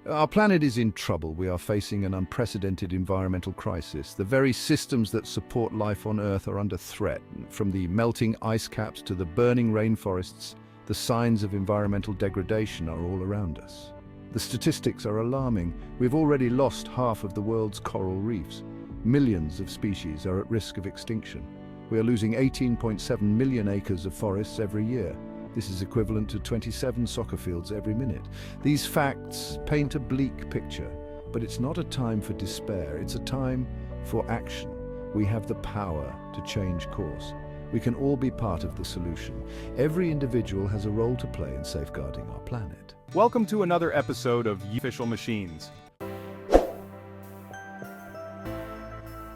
Our planet is in trouble. We are facing an unprecedented environmental crisis. The very systems that support life on Earth are under threat. From the melting ice caps to the burning rainforests, the signs of environmental degradation are all around us. The statistics are alarming. We've already lost half of the world's coral reefs. Millions of species are at risk of extinction. We are losing 18.7 million acres of forests every year. This is equivalent to 27 soccer fields every minute. These facts paint a bleak picture, but it's not a time for despair. It's a time for action. We have the power to change course. We can all be part of the solution. Every individual has a role to play in safeguarding our planet. Welcome to another episode of Official Machines.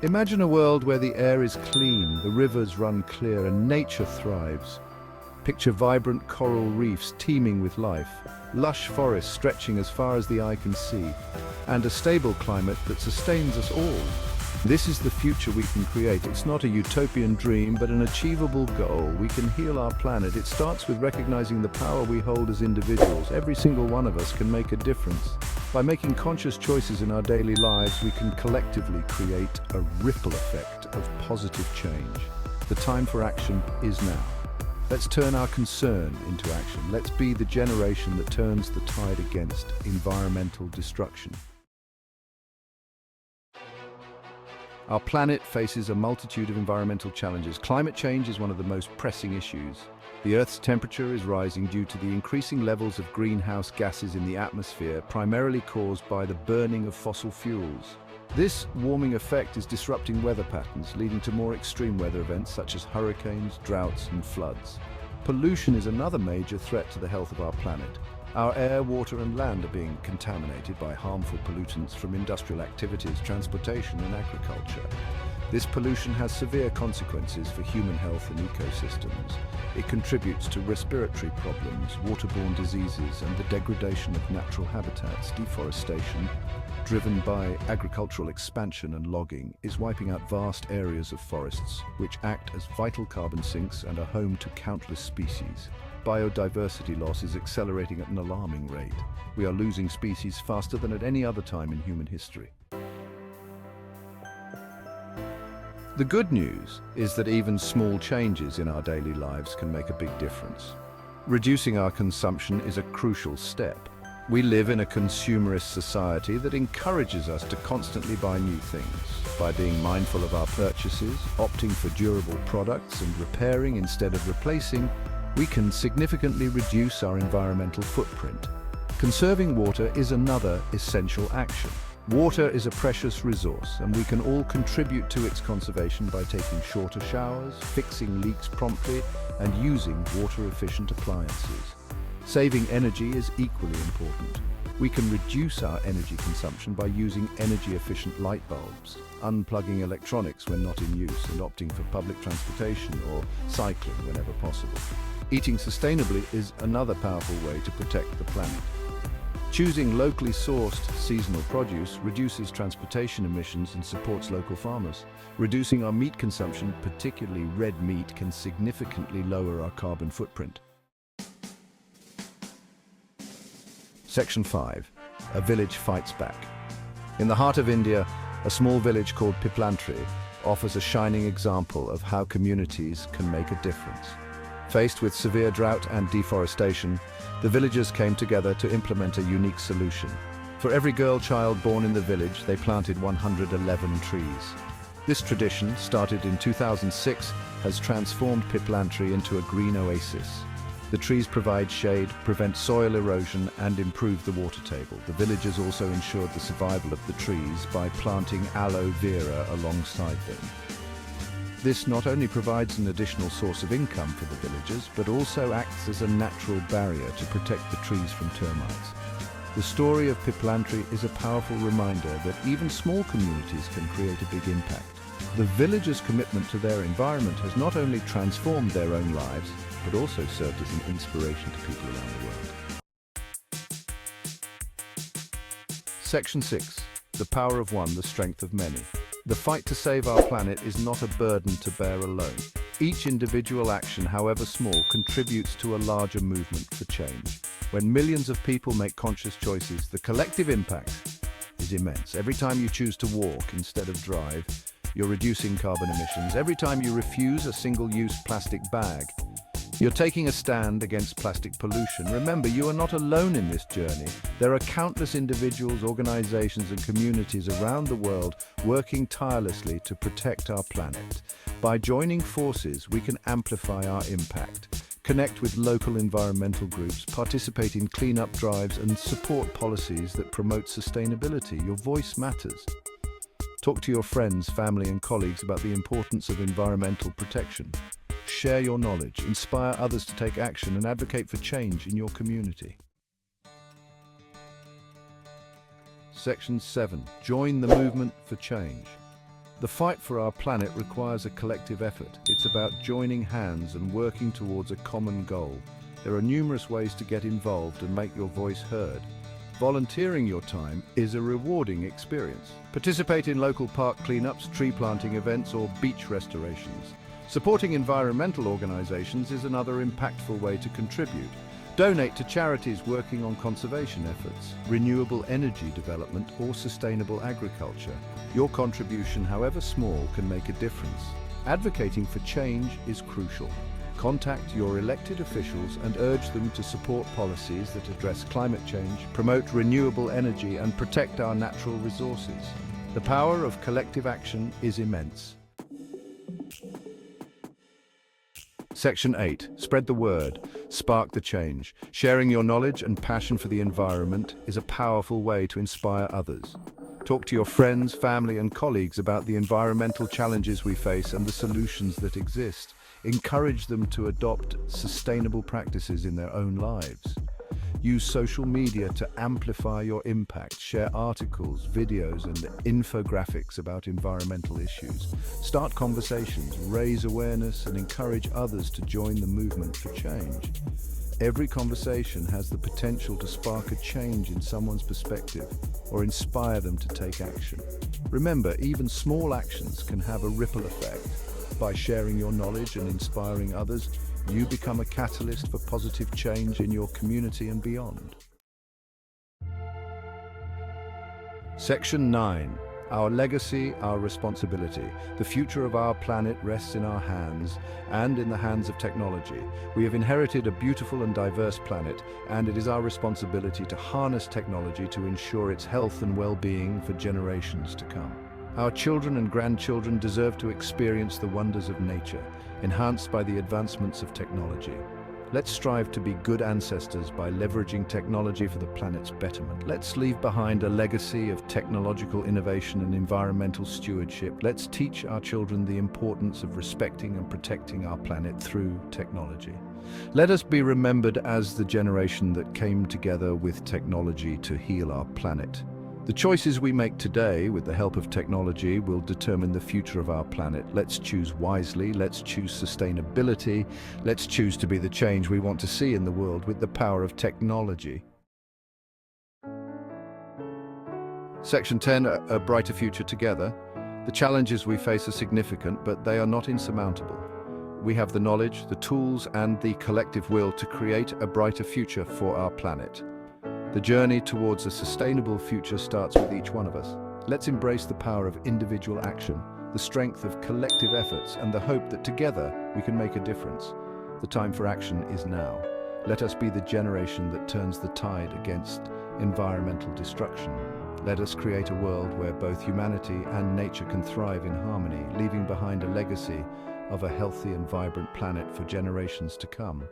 Imagine a world where the air is clean, the rivers run clear, and nature thrives. Picture vibrant coral reefs teeming with life, lush forests stretching as far as the eye can see, and a stable climate that sustains us all. This is the future we can create. It's not a utopian dream, but an achievable goal. We can heal our planet. It starts with recognizing the power we hold as individuals. Every single one of us can make a difference. By making conscious choices in our daily lives, we can collectively create a ripple effect of positive change. The time for action is now. Let's turn our concern into action. Let's be the generation that turns the tide against environmental destruction. Our planet faces a multitude of environmental challenges. Climate change is one of the most pressing issues. The Earth's temperature is rising due to the increasing levels of greenhouse gases in the atmosphere, primarily caused by the burning of fossil fuels. This warming effect is disrupting weather patterns, leading to more extreme weather events such as hurricanes, droughts, and floods. Pollution is another major threat to the health of our planet. Our air, water, and land are being contaminated by harmful pollutants from industrial activities, transportation, and agriculture. This pollution has severe consequences for human health and ecosystems. It contributes to respiratory problems, waterborne diseases, and the degradation of natural habitats. Deforestation, driven by agricultural expansion and logging, is wiping out vast areas of forests, which act as vital carbon sinks and are home to countless species. Biodiversity loss is accelerating at an alarming rate. We are losing species faster than at any other time in human history. The good news is that even small changes in our daily lives can make a big difference. Reducing our consumption is a crucial step. We live in a consumerist society that encourages us to constantly buy new things. By being mindful of our purchases, opting for durable products, and repairing instead of replacing, we can significantly reduce our environmental footprint. Conserving water is another essential action. Water is a precious resource, and we can all contribute to its conservation by taking shorter showers, fixing leaks promptly, and using water-efficient appliances. Saving energy is equally important. We can reduce our energy consumption by using energy-efficient light bulbs, unplugging electronics when not in use, and opting for public transportation or cycling whenever possible. Eating sustainably is another powerful way to protect the planet. Choosing locally sourced seasonal produce reduces transportation emissions and supports local farmers. Reducing our meat consumption, particularly red meat, can significantly lower our carbon footprint. Section 5. A village fights back. In the heart of India, a small village called Piplantri offers a shining example of how communities can make a difference. Faced with severe drought and deforestation, the villagers came together to implement a unique solution. For every girl child born in the village, they planted 111 trees. This tradition, started in 2006, has transformed Piplantri into a green oasis. The trees provide shade, prevent soil erosion, and improve the water table. The villagers also ensured the survival of the trees by planting aloe vera alongside them. This not only provides an additional source of income for the villagers, but also acts as a natural barrier to protect the trees from termites. The story of Piplantri is a powerful reminder that even small communities can create a big impact. The villagers' commitment to their environment has not only transformed their own lives, but also served as an inspiration to people around the world. Section 6. The power of one, the strength of many. The fight to save our planet is not a burden to bear alone. Each individual action, however small, contributes to a larger movement for change. When millions of people make conscious choices, the collective impact is immense. Every time you choose to walk instead of drive, you're reducing carbon emissions. Every time you refuse a single-use plastic bag, you're taking a stand against plastic pollution. Remember, you are not alone in this journey. There are countless individuals, organizations, and communities around the world working tirelessly to protect our planet. By joining forces, we can amplify our impact, connect with local environmental groups, participate in cleanup drives, and support policies that promote sustainability. Your voice matters. Talk to your friends, family, and colleagues about the importance of environmental protection. Share your knowledge, inspire others to take action, and advocate for change in your community. Section 7. Join the movement for change. The fight for our planet requires a collective effort. It's about joining hands and working towards a common goal. There are numerous ways to get involved and make your voice heard. Volunteering your time is a rewarding experience. Participate in local park cleanups, tree planting events, or beach restorations. Supporting environmental organizations is another impactful way to contribute. Donate to charities working on conservation efforts, renewable energy development, or sustainable agriculture. Your contribution, however small, can make a difference. Advocating for change is crucial. Contact your elected officials and urge them to support policies that address climate change, promote renewable energy, and protect our natural resources. The power of collective action is immense. Section 8. Spread the word. Spark the change. Sharing your knowledge and passion for the environment is a powerful way to inspire others. Talk to your friends, family, and colleagues about the environmental challenges we face and the solutions that exist. Encourage them to adopt sustainable practices in their own lives. Use social media to amplify your impact. Share articles, videos, and infographics about environmental issues. Start conversations, raise awareness, and encourage others to join the movement for change. Every conversation has the potential to spark a change in someone's perspective or inspire them to take action. Remember, even small actions can have a ripple effect. By sharing your knowledge and inspiring others, you become a catalyst for positive change in your community and beyond. Section 9. Our legacy, our responsibility. The future of our planet rests in our hands and in the hands of technology. We have inherited a beautiful and diverse planet, and it is our responsibility to harness technology to ensure its health and well-being for generations to come. Our children and grandchildren deserve to experience the wonders of nature, enhanced by the advancements of technology. Let's strive to be good ancestors by leveraging technology for the planet's betterment. Let's leave behind a legacy of technological innovation and environmental stewardship. Let's teach our children the importance of respecting and protecting our planet through technology. Let us be remembered as the generation that came together with technology to heal our planet. The choices we make today with the help of technology will determine the future of our planet. Let's choose wisely, let's choose sustainability, let's choose to be the change we want to see in the world with the power of technology. Section 10, a brighter future together. The challenges we face are significant, but they are not insurmountable. We have the knowledge, the tools, and the collective will to create a brighter future for our planet. The journey towards a sustainable future starts with each one of us. Let's embrace the power of individual action, the strength of collective efforts, and the hope that together we can make a difference. The time for action is now. Let us be the generation that turns the tide against environmental destruction. Let us create a world where both humanity and nature can thrive in harmony, leaving behind a legacy of a healthy and vibrant planet for generations to come.